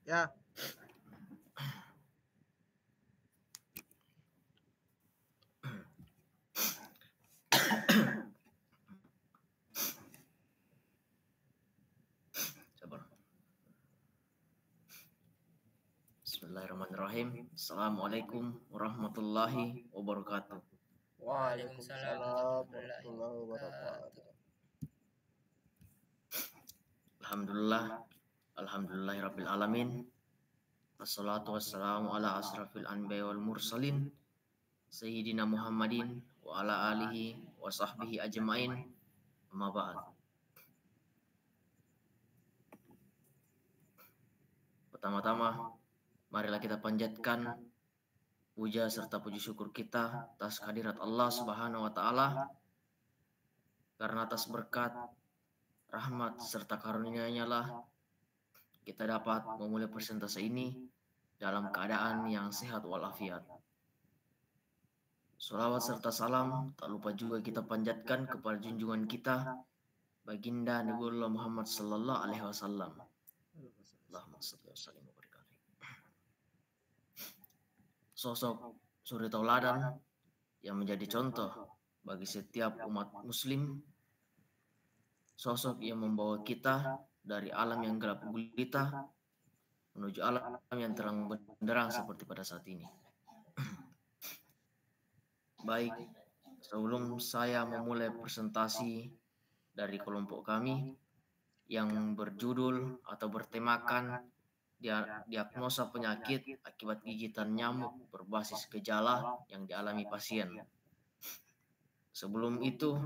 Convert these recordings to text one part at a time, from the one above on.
Ya, Sabar. Bismillahirrahmanirrahim. Assalamualaikum warahmatullahi wabarakatuh. Waalaikumsalam Waalaikumsalam warahmatullahi warahmatullahi wabarakatuh. wabarakatuh. Alhamdulillah, alhamdulillahirabbil alamin. Wassalatu wassalamu ala asrafil anbiya wal mursalin sayyidina Muhammadin wa ala alihi wa sahbihi ajmain. Amma ba'd. Pertama-tama, marilah kita panjatkan puja serta puji syukur kita atas kehadirat Allah Subhanahu wa taala, karena atas berkat, rahmat serta karunia-Nya lah kita dapat memulai presentasi ini dalam keadaan yang sehat walafiat. Salawat serta salam tak lupa juga kita panjatkan kepada junjungan kita Baginda Nabiullah Muhammad sallallahu alaihi wasallam. Allahumma shalli wa sallim wa barik alaihi. Sosok suri tauladan yang menjadi contoh bagi setiap umat muslim, sosok yang membawa kita dari alam yang gelap gulita menuju alam yang terang benderang seperti pada saat ini. Baik, sebelum saya memulai presentasi dari kelompok kami yang berjudul atau bertemakan diagnosa penyakit akibat gigitan nyamuk berbasis gejala yang dialami pasien. Sebelum itu,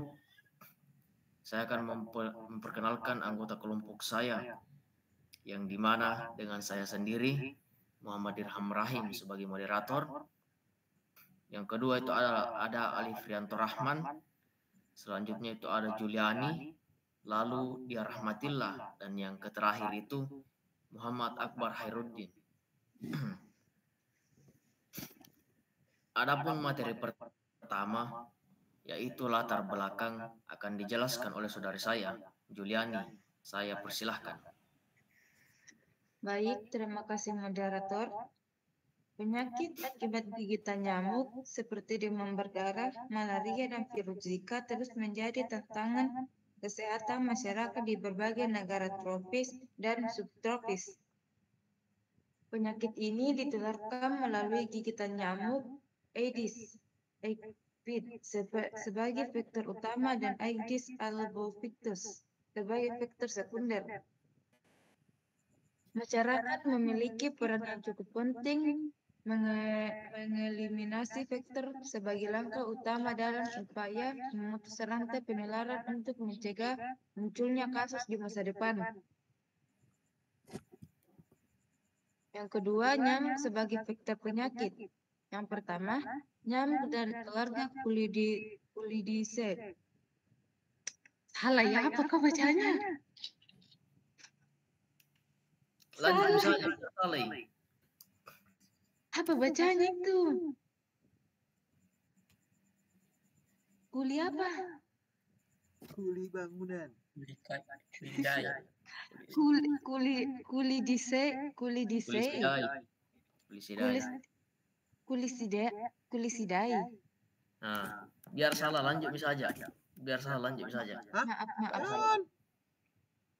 saya akan memperkenalkan anggota kelompok saya, yang dimana dengan saya sendiri, Muhammad Dirham Rahim sebagai moderator. Yang kedua itu ada Alifrianto Rahman. Selanjutnya itu ada Juliani. Lalu dia Rahmatillah. Dan yang terakhir itu Muhammad Akbar Khairuddin. Adapun materi pertama, yaitu latar belakang, akan dijelaskan oleh saudari saya, Juliani. Saya persilahkan. Baik, terima kasih moderator. Penyakit akibat gigitan nyamuk seperti demam berdarah, malaria, dan virus Zika terus menjadi tantangan kesehatan masyarakat di berbagai negara tropis dan subtropis. Penyakit ini ditularkan melalui gigitan nyamuk Aedes aegypti sebagai faktor utama dan Aedes albopictus sebagai faktor sekunder. Masyarakat memiliki peran yang cukup penting mengeliminasi faktor sebagai langkah utama dalam upaya memutus rantai penularan untuk mencegah munculnya kasus di masa depan. Yang kedua, nyamuk sebagai faktor penyakit. Yang pertama, nyamuk dari keluarga Culidaceae. Salah ya, apa kau bacanya? Lanjut saja, salah. Apa bacanya itu? Kuli apa? Kuli bangunan. Kulisidae. Nah, biar salah lanjut bisa aja. Biar salah lanjut bisa aja. Maaf.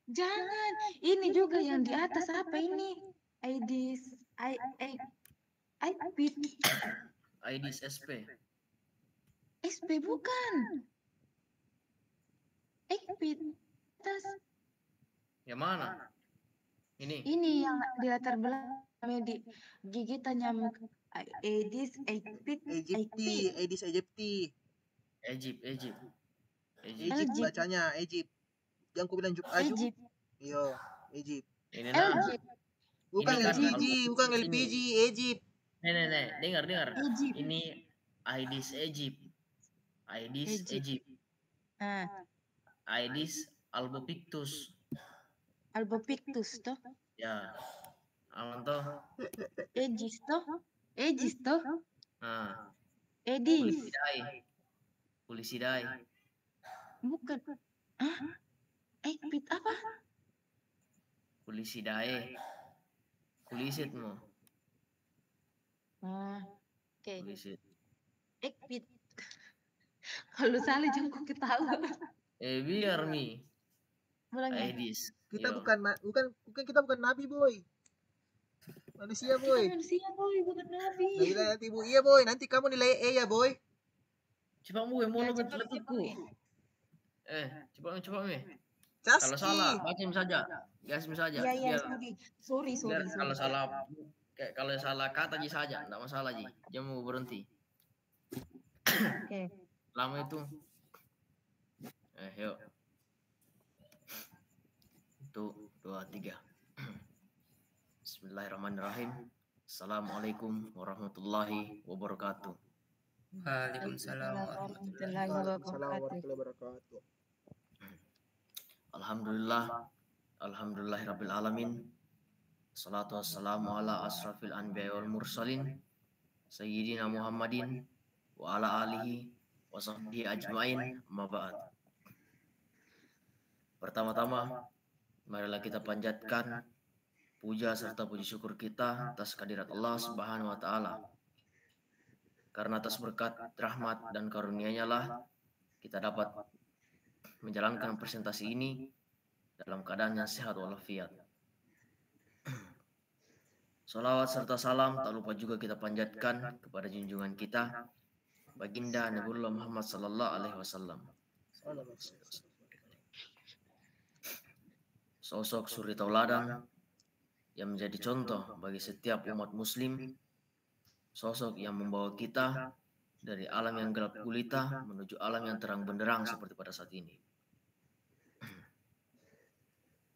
Jangan. Ini juga yang di atas apa ini? Aedes aegypti. Aedes SP. SP bukan. Aegypti. Yang mana? Ini yang di latar belakang di gigitan nyamuk Aedes aegypti. Aedes aegypti. Egypt Bacanya Egypt. Yang aku bilang Egypt. Iya, Egypt. Ini nah. Bukan Ini kan LPG, bukan LPG, Egypt. Nih, dengar. Egypt. Ini Aedes aegypti. Aedes aegypti. Aedes albopictus. Albopictus toh? Ya. Aman toh? Aedes toh? Nah. Aedes. Kulisidae. Bukan. Aegypti apa? Kulisidae. Kulisit mo. Oke. Kulisit. Ekpit. Kalau salah jangan kau ketawa. Biar mi. Ulangi. Aedis. Kita Yo. bukan kita bukan nabi, boy. Manusia, Kita boy. manusia boy, bukan nabi. Nabila nanti bu, iya boy. Nanti kamu nilai E ya, boy. Cepat mu, mau Ya, nubet cepat, laptopku. cepat. Cepat mi. Caski. Kalau salah, bacem saja. Gasim saja. Iya, Biar sorry. kalau salah kata aja saja, enggak masalah ji. Jangan mau berhenti. Oke. Lama itu. Yuk. 1, 2, 3. Bismillahirrahmanirrahim. Assalamualaikum warahmatullahi wabarakatuh. Waalaikumsalam warahmatullahi Waalaikumsalam warahmatullahi wabarakatuh. Alhamdulillahirabbil alamin. Salatu wassalamu ala asrafil anbiya'i wal mursalin sayyidina Muhammadin wa ala alihi wa sahbihi ajmain, amma ba'd. Pertama-tama, marilah kita panjatkan puja serta puji syukur kita atas kehadirat Allah Subhanahu wa taala. Karena atas berkat, rahmat dan karunia-Nya lah kita dapat menjalankan presentasi ini dalam keadaan yang sehat walafiat. Salawat serta salam tak lupa juga kita panjatkan kepada junjungan kita Baginda Nabiullah Muhammad sallallahu alaihi wasallam. Sosok suri tauladan yang menjadi contoh bagi setiap umat muslim, sosok yang membawa kita dari alam yang gelap gulita menuju alam yang terang benderang seperti pada saat ini.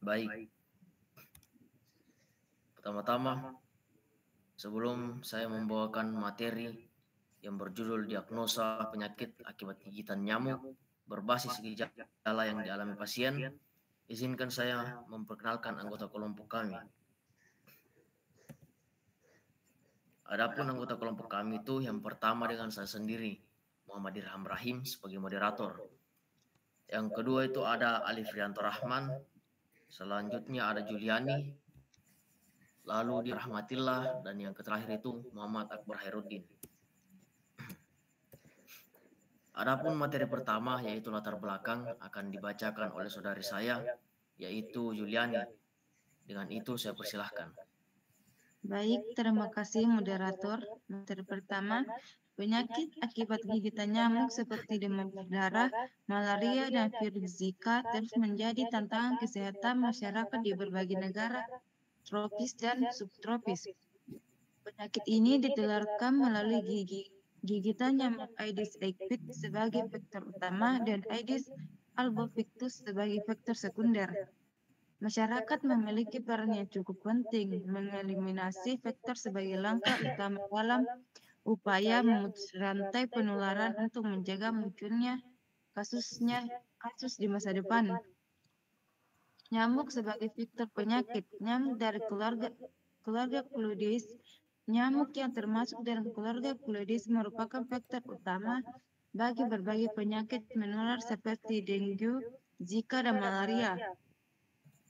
Baik. Pertama-tama, sebelum saya membawakan materi yang berjudul diagnosa penyakit akibat gigitan nyamuk berbasis gejala yang dialami pasien, izinkan saya memperkenalkan anggota kelompok kami. Adapun anggota kelompok kami itu yang pertama dengan saya sendiri, Muhammad Irham Rahim sebagai moderator. Yang kedua itu ada Alif Rianto Rahman, selanjutnya ada Juliani, lalu di Rahmatillah, dan yang terakhir itu Muhammad Akbar Khairuddin. Adapun materi pertama yaitu latar belakang akan dibacakan oleh saudari saya yaitu Juliani. Dengan itu saya persilahkan. Baik, terima kasih moderator. Materi pertama, penyakit akibat gigitan nyamuk seperti demam berdarah, malaria, dan virus Zika terus menjadi tantangan kesehatan masyarakat di berbagai negara tropis dan subtropis. Penyakit ini ditularkan melalui gigitan nyamuk Aedes aegypti sebagai faktor utama dan Aedes albopictus sebagai faktor sekunder. Masyarakat memiliki peran yang cukup penting mengeliminasi faktor sebagai langkah utama dalam upaya memutus rantai penularan untuk menjaga munculnya kasus di masa depan. Nyamuk sebagai faktor penyakit. Nyamuk dari keluarga Clostridium. Nyamuk yang termasuk dalam keluarga Clostridium merupakan faktor utama bagi berbagai penyakit menular seperti dengue, Zika, dan malaria.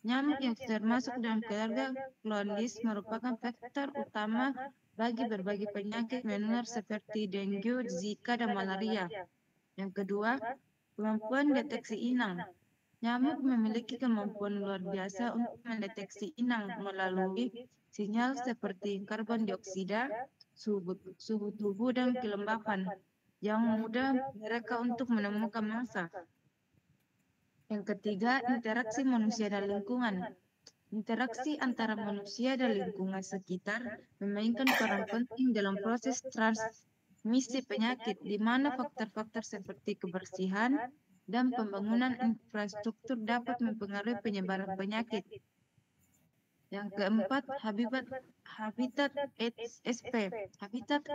Nyamuk yang termasuk dalam keluarga Clostridium merupakan faktor utama bagi berbagai penyakit menular seperti dengue, Zika, dan malaria. Yang kedua, kemampuan deteksi inang. Nyamuk memiliki kemampuan luar biasa untuk mendeteksi inang melalui sinyal seperti karbon dioksida, suhu tubuh, dan kelembapan yang mudah mereka untuk menemukan mangsa. Yang ketiga, interaksi manusia dan lingkungan. Interaksi antara manusia dan lingkungan sekitar memainkan peran penting dalam proses transmisi penyakit, di mana faktor-faktor seperti kebersihan dan pembangunan infrastruktur dapat mempengaruhi penyebaran penyakit. Yang keempat, habitat HSP. Habitat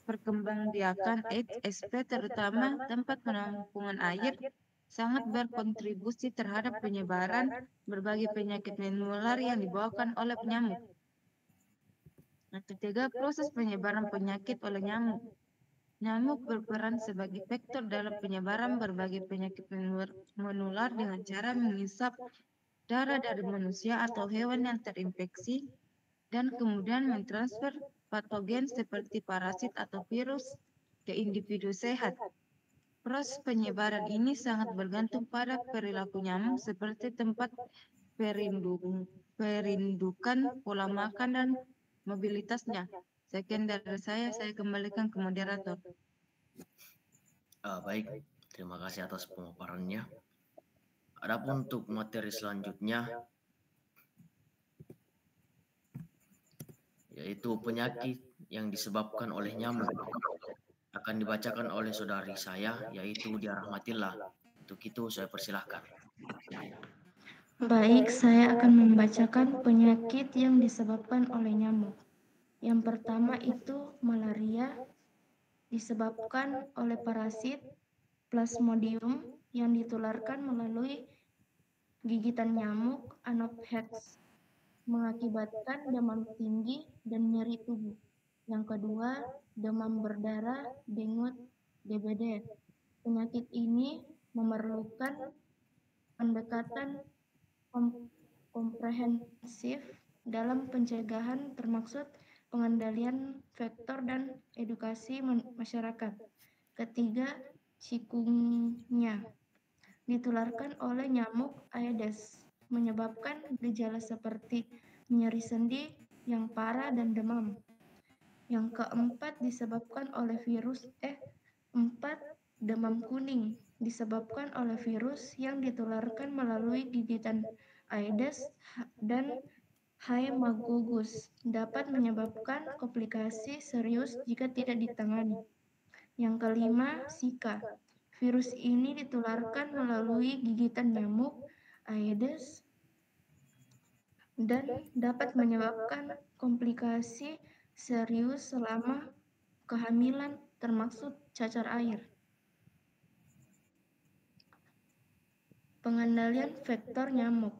perkembangbiakan HSP terutama tempat penampungan air sangat berkontribusi terhadap penyebaran berbagai penyakit menular yang dibawakan oleh penyamuk. Yang ketiga, proses penyebaran penyakit oleh nyamuk. Nyamuk berperan sebagai vektor dalam penyebaran berbagai penyakit menular dengan cara menghisap darah dari manusia atau hewan yang terinfeksi dan kemudian mentransfer patogen seperti parasit atau virus ke individu sehat. Proses penyebaran ini sangat bergantung pada perilaku nyamuk seperti tempat perindukan, pola makan, dan mobilitasnya. Sekian dari saya kembalikan ke moderator. Baik, terima kasih atas pemaparannya. Adapun untuk materi selanjutnya, yaitu penyakit yang disebabkan oleh nyamuk, akan dibacakan oleh saudari saya, yaitu Dia Rahmatillah. Untuk itu saya persilahkan. Baik, saya akan membacakan penyakit yang disebabkan oleh nyamuk. Yang pertama itu malaria, disebabkan oleh parasit Plasmodium yang ditularkan melalui gigitan nyamuk Anopheles, mengakibatkan demam tinggi dan nyeri tubuh. Yang kedua, demam berdarah, dengue, DBD. Penyakit ini memerlukan pendekatan komprehensif dalam pencegahan termaksud pengendalian vektor dan edukasi masyarakat. Ketiga, chikungunya ditularkan oleh nyamuk Aedes, menyebabkan gejala seperti nyeri sendi yang parah dan demam. Yang keempat disebabkan oleh virus demam kuning disebabkan oleh virus yang ditularkan melalui gigitan Aedes dan Haemococcus, dapat menyebabkan komplikasi serius jika tidak ditangani. Yang kelima, Zika. Virus ini ditularkan melalui gigitan nyamuk Aedes dan dapat menyebabkan komplikasi serius selama kehamilan, termasuk cacar air. Pengendalian vektor nyamuk.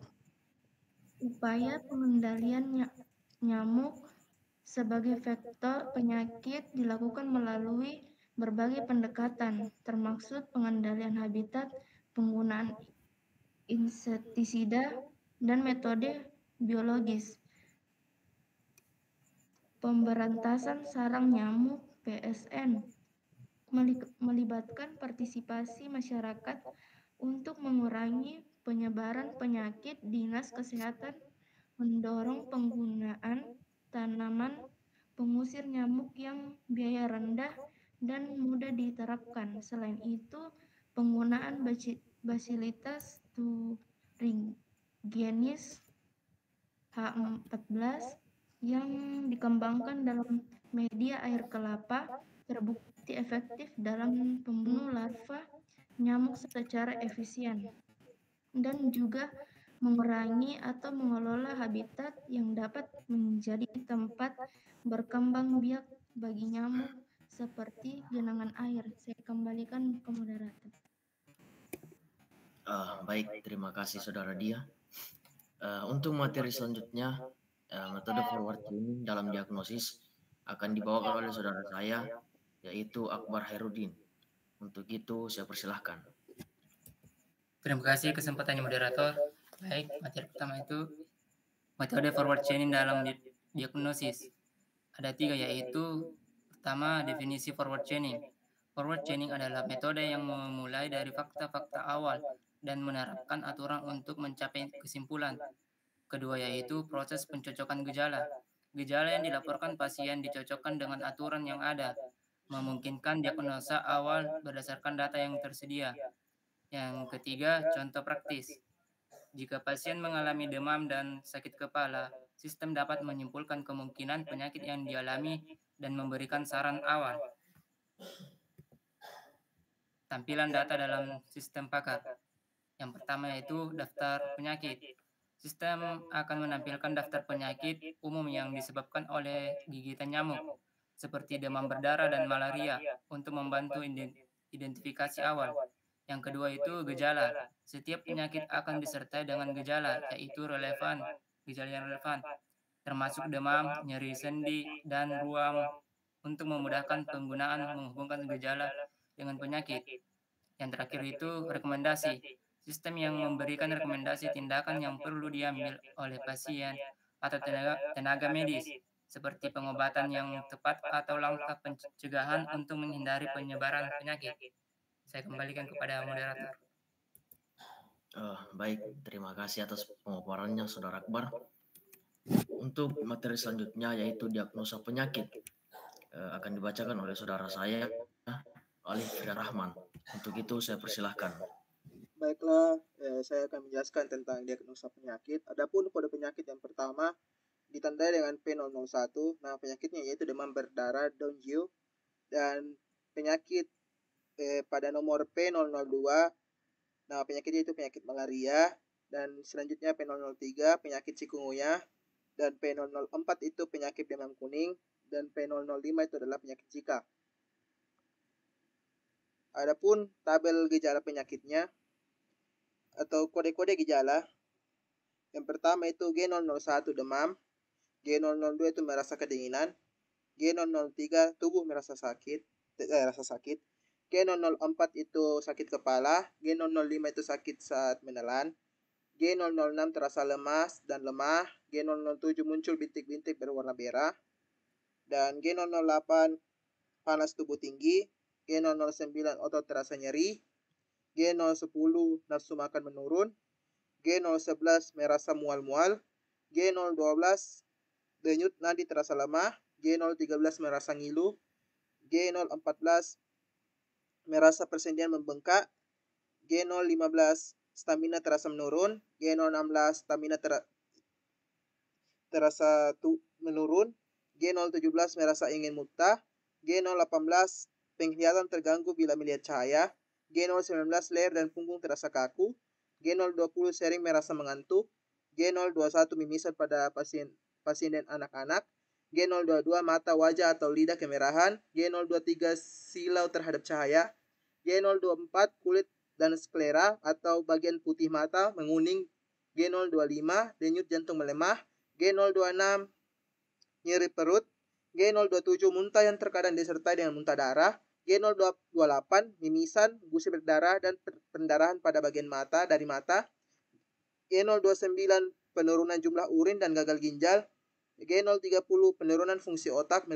Upaya pengendalian nyamuk sebagai vektor penyakit dilakukan melalui berbagai pendekatan, termasuk pengendalian habitat, penggunaan insektisida, dan metode biologis. Pemberantasan sarang nyamuk PSN melibatkan partisipasi masyarakat untuk mengurangi penyebaran penyakit. Dinas Kesehatan mendorong penggunaan tanaman pengusir nyamuk yang biaya rendah dan mudah diterapkan. Selain itu, penggunaan Bacillus thuringiensis H14 yang dikembangkan dalam media air kelapa terbukti efektif dalam membunuh larva nyamuk secara efisien dan juga mengurangi atau mengelola habitat yang dapat menjadi tempat berkembang biak bagi nyamuk seperti genangan air. Saya kembalikan ke moderator. Baik, terima kasih saudara Dia. Untuk materi selanjutnya, metode forward training dalam diagnosis akan dibawakan oleh saudara saya, yaitu Akbar Herudin. Untuk itu saya persilahkan. Terima kasih kesempatannya moderator. Baik, materi pertama itu metode forward chaining dalam diagnosis. Ada 3, yaitu pertama, definisi forward chaining. Forward chaining adalah metode yang memulai dari fakta-fakta awal dan menerapkan aturan untuk mencapai kesimpulan. Kedua, yaitu proses pencocokan gejala. Gejala yang dilaporkan pasien dicocokkan dengan aturan yang ada, memungkinkan diagnosa awal berdasarkan data yang tersedia. Yang ketiga, contoh praktis. Jika pasien mengalami demam dan sakit kepala, sistem dapat menyimpulkan kemungkinan penyakit yang dialami dan memberikan saran awal. Tampilan data dalam sistem pakar. Yang pertama yaitu daftar penyakit. Sistem akan menampilkan daftar penyakit umum yang disebabkan oleh gigitan nyamuk, seperti demam berdarah dan malaria, untuk membantu identifikasi awal. Yang kedua itu gejala. Setiap penyakit akan disertai dengan gejala, yaitu gejala yang relevan, termasuk demam, nyeri sendi, dan ruam, untuk memudahkan penggunaan menghubungkan gejala dengan penyakit. Yang terakhir itu rekomendasi. Sistem yang memberikan rekomendasi tindakan yang perlu diambil oleh pasien atau tenaga medis, seperti pengobatan yang tepat atau langkah pencegahan untuk menghindari penyebaran penyakit. Saya kembalikan kepada moderator. Baik, terima kasih atas pemaparannya, Saudara Akbar. Untuk materi selanjutnya yaitu diagnosa penyakit akan dibacakan oleh saudara saya, Alif Fira Rahman. Untuk itu saya persilahkan. Baiklah, saya akan menjelaskan tentang diagnosa penyakit. Adapun kode penyakit yang pertama ditandai dengan P001. Nah, penyakitnya yaitu demam berdarah Donggio, dan penyakit pada nomor P002. Nah, penyakitnya itu penyakit malaria, dan selanjutnya P003 penyakit chikungunya, dan P004 itu penyakit demam kuning, dan P005 itu adalah penyakit Zika. Adapun tabel gejala penyakitnya atau kode-kode gejala, yang pertama itu G001 demam, G002 itu merasa kedinginan, G003 tubuh merasa sakit, G004 itu sakit kepala, G005 itu sakit saat menelan, G006 terasa lemas dan lemah, G007 muncul bintik-bintik berwarna merah, dan G008 panas tubuh tinggi, G009 otot terasa nyeri, G010 nafsu makan menurun, G011 merasa mual-mual, G012 denyut nadi terasa lemah, G013 merasa ngilu, G014 merasa persendian membengkak, G015 stamina terasa menurun, G016 stamina terasa menurun, G017 merasa ingin muntah, G018 penglihatan terganggu bila melihat cahaya, G019 leher dan punggung terasa kaku, G020 sering merasa mengantuk, G021 mimisan pada pasien dan anak-anak, G022 mata, wajah atau lidah kemerahan, G023 silau terhadap cahaya, G024 kulit dan sklera atau bagian putih mata menguning, G025 denyut jantung melemah, G026 nyeri perut, G027 muntah yang terkadang disertai dengan muntah darah, G028 mimisan, gusi berdarah dan pendarahan pada bagian mata dari mata, G029 penurunan jumlah urin dan gagal ginjal, G030 penurunan fungsi otak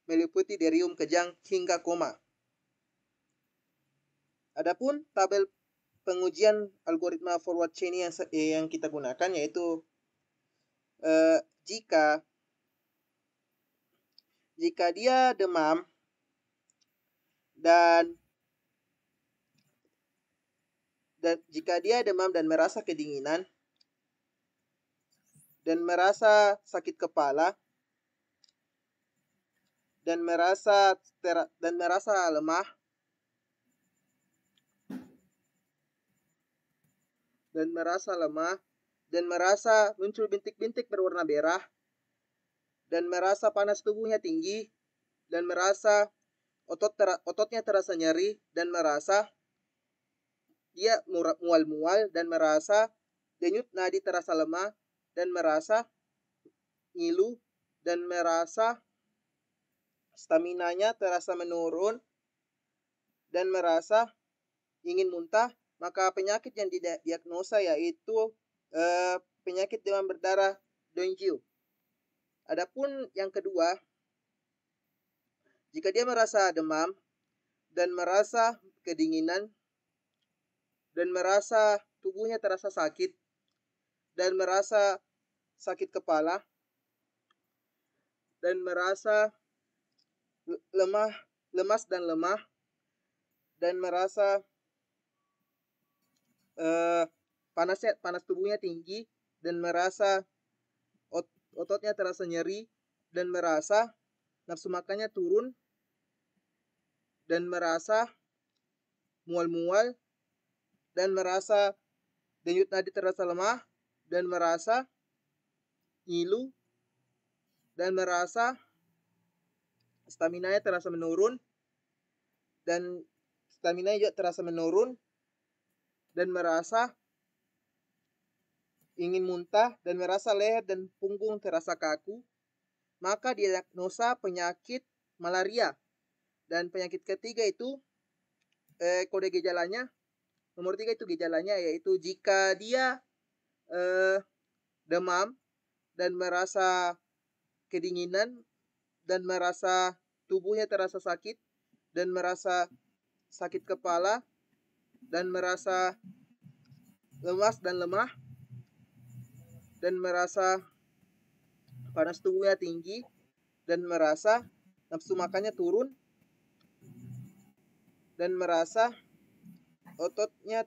meliputi delirium kejang hingga koma. Adapun tabel pengujian algoritma forward chaining yang kita gunakan yaitu jika dia demam dan jika dia demam dan merasa kedinginan dan merasa sakit kepala dan merasa lemah dan merasa muncul bintik-bintik berwarna merah dan merasa panas tubuhnya tinggi dan merasa ototnya terasa nyeri dan merasa dia mual-mual dan merasa denyut nadi terasa lemah dan merasa ngilu dan merasa staminanya terasa menurun dan merasa ingin muntah, maka penyakit yang didiagnosa yaitu penyakit demam berdarah Donggio. Adapun yang kedua, jika dia merasa demam dan merasa kedinginan dan merasa tubuhnya terasa sakit dan merasa sakit kepala dan merasa lemas dan lemah dan merasa panas tubuhnya tinggi dan merasa ototnya terasa nyeri dan merasa nafsu makannya turun dan merasa mual-mual dan merasa denyut nadi terasa lemah dan merasa ngilu dan merasa staminanya terasa menurun dan staminanya juga terasa menurun dan merasa ingin muntah dan merasa leher dan punggung terasa kaku, maka diagnosa penyakit malaria. Dan penyakit ketiga itu kode gejalanya, nomor 3 itu gejalanya yaitu jika dia demam dan merasa kedinginan dan merasa tubuhnya terasa sakit dan merasa sakit kepala dan merasa lemas dan lemah dan merasa panas tubuhnya tinggi dan merasa nafsu makannya turun dan merasa ototnya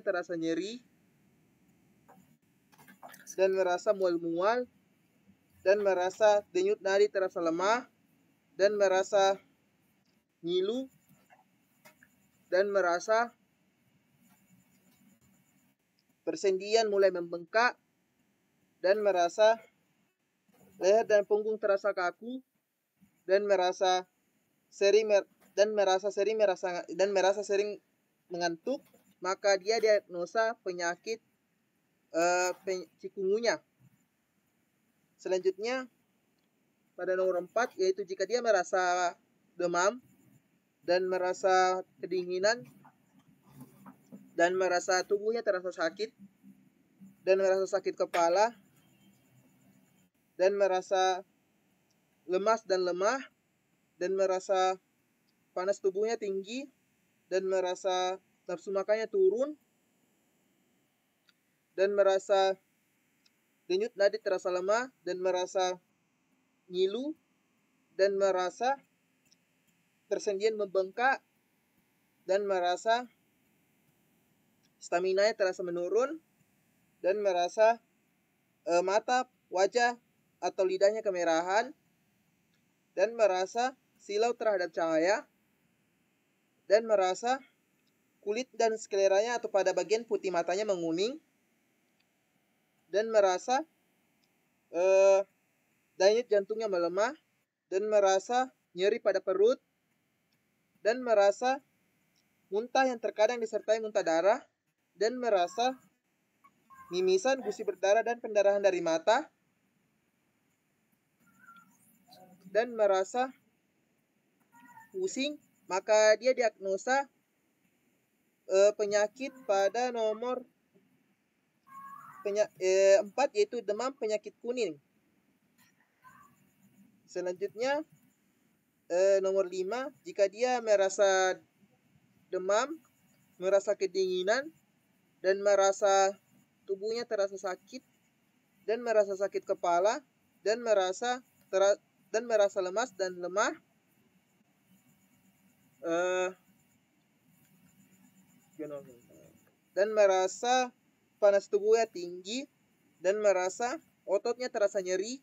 terasa nyeri dan merasa mual-mual dan merasa denyut nadi terasa lemah dan merasa ngilu dan merasa persendian mulai membengkak dan merasa leher dan punggung terasa kaku dan merasa sering mengantuk, maka dia diagnosa penyakit cikungunya. Selanjutnya pada nomor 4 yaitu jika dia merasa demam dan merasa kedinginan dan merasa tubuhnya terasa sakit dan merasa sakit kepala dan merasa lemas dan lemah dan merasa panas tubuhnya tinggi dan merasa nafsu makannya turun dan merasa denyut nadi terasa lemah dan merasa ngilu dan merasa persendian membengkak dan merasa stamina-nya terasa menurun dan merasa mata, wajah atau lidahnya kemerahan dan merasa silau terhadap cahaya dan merasa kulit dan skleranya atau pada bagian putih matanya menguning dan merasa denyut jantungnya melemah dan merasa nyeri pada perut dan merasa muntah yang terkadang disertai muntah darah dan merasa mimisan, gusi berdarah dan pendarahan dari mata dan merasa pusing, maka dia diagnosa penyakit pada nomor 4 yaitu demam penyakit kuning. Selanjutnya nomor 5 jika dia merasa demam, merasa kedinginan dan merasa tubuhnya terasa sakit dan merasa sakit kepala dan merasa lemas dan lemah dan merasa panas tubuhnya tinggi dan merasa ototnya terasa nyeri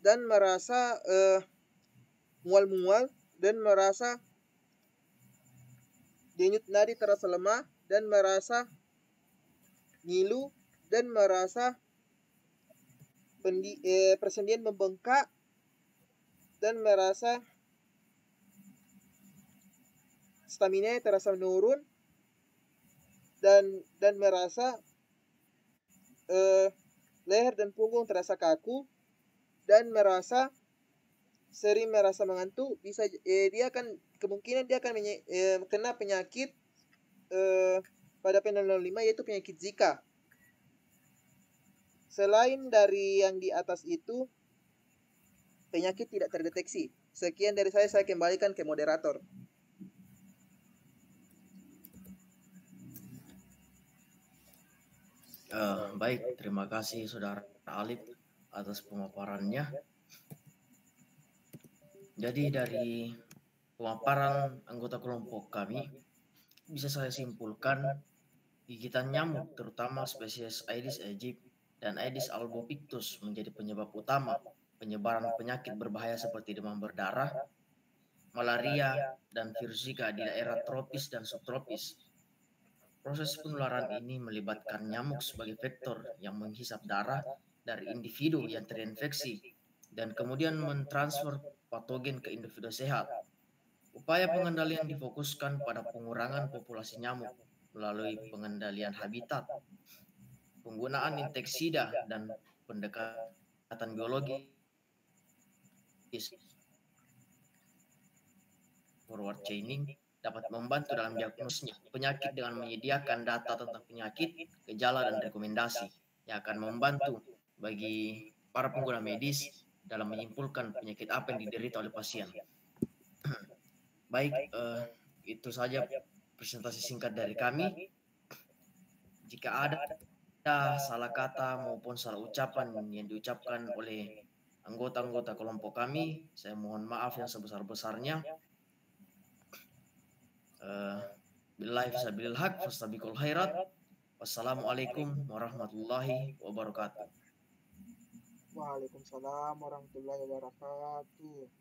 dan merasa mual-mual dan merasa denyut nadi terasa lemah dan merasa ngilu dan merasa persendian membengkak dan merasa stamina terasa menurun dan merasa leher dan punggung terasa kaku dan merasa sering merasa mengantuk, bisa dia akan kemungkinan dia akan kena penyakit pada penelitian 5 yaitu penyakit Zika. Selain dari yang di atas itu, penyakit tidak terdeteksi. Sekian dari saya kembalikan ke moderator. Baik, terima kasih Saudara Alif atas pemaparannya. Jadi dari pemaparan anggota kelompok kami, bisa saya simpulkan gigitan nyamuk terutama spesies Aedes aegypti dan Aedes albopictus menjadi penyebab utama penyebaran penyakit berbahaya seperti demam berdarah, malaria, dan virus Zika di daerah tropis dan subtropis. Proses penularan ini melibatkan nyamuk sebagai vektor yang menghisap darah dari individu yang terinfeksi dan kemudian mentransfer patogen ke individu sehat. Upaya pengendalian difokuskan pada pengurangan populasi nyamuk melalui pengendalian habitat, penggunaan inseksida, dan pendekatan biologis. Forward chaining dapat membantu dalam diagnosisnya penyakit dengan menyediakan data tentang penyakit, gejala, dan rekomendasi. yang akan membantu bagi para pengguna medis dalam menyimpulkan penyakit apa yang diderita oleh pasien. Baik, itu saja presentasi singkat dari kami. Jika ada salah kata maupun salah ucapan yang diucapkan oleh anggota-anggota kelompok kami, saya mohon maaf yang sebesar-besarnya. Billahi fisabilil haq, fastabiqul khairat. Wassalamualaikum warahmatullahi wabarakatuh. Waalaikumsalam warahmatullahi wabarakatuh.